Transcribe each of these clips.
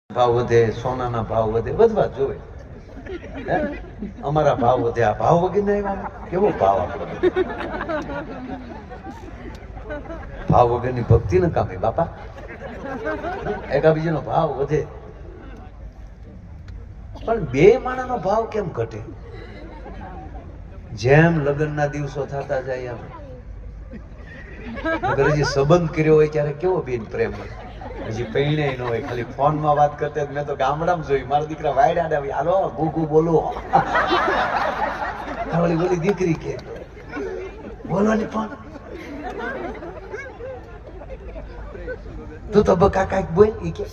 ભાવ વધે, સોનાના ભાવ વધે, વધવા જોવે. અમારા ભાવ વધે, આ ભાવ વગર કેવો ભાવ આપણો? ભાવ વગરની ભક્તિ ન કામી બાપા. એકાબીજીનો ભાવ વધે પણ બે માણાનો ભાવ કેમ ઘટે? જેમ લગ્નના દિવસો થતા જાય એમ હજી સંબંધ કર્યો હોય ત્યારે કેવો બેન પ્રેમ હોય. હજી પૈણે ન હોય, ખાલી ફોનમાં વાત કરતા. મેં તો ગામડામાં જોઈ, મારા દીકરા વાયડા આવી, હાલો ગુગુ બોલો. ઓલી દીકરી કે બોલવાની ફોન, તું તો બકા કાંઈક બોલ. ઈ કે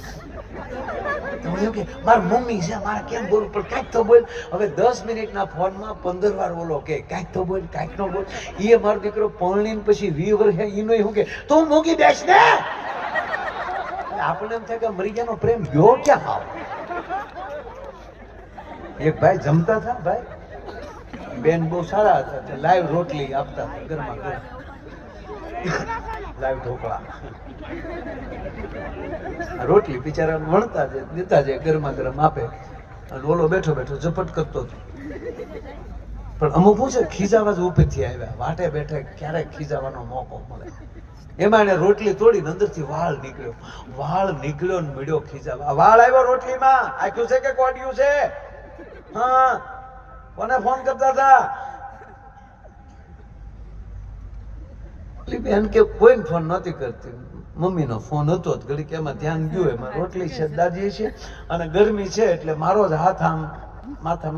મારા મમ્મી છે, મારે કેમ બોલવું, પણ કાંઈક તો બોલ. હવે 10 મિનિટના ફોનમાં 15 વાર બોલો કે કાંઈક તો બોલ, કાંઈક નો બોલ. એ મારો દીકરો પરણીને પછી 20 વર્ષ ઈનો શું કે તું મૂકી બેસ ને. આપણે એમ થાય કે મરી ગયાનો પ્રેમ ગયો ક્યાં હાવ? એક ભાઈ જમતા હતા, ભાઈ બેન બહુ સારા હતા, લાઈવ રોટલી આપતા ગરમા ગરમ, લાઈવ ઢોકળા રોટલી બિચારા વણતા છે, દેતા છે, ગરમા ગરમ આપે. અને ઓલો બેઠો બેઠો ઝપટ કરતો હતો. પણ અમુક શું છે, ખીજાવા જ ઉપેથી આવ્યા, વાટે બેઠે ક્યારેક ખીજાવાનો મોકો મળે. એમાં એને રોટલી તોડીને અંદરથી વાળ નીકળ્યો ને મળ્યો ખીજાવા. વાળ આવ્યો રોટલીમાં, આખ્યું છે કે કોડ્યું છે? હા, કોને ફોન કરતા હતા? બેન કે કોઈ ફોન નહોતી કરતી, મમ્મીનો ફોન હતો. ઘડીક એમાં ધ્યાન ગયું, એમાં રોટલી છે, દાદી છે, અને ગરમી છે એટલે મારો જ હાથ આમ માથામાં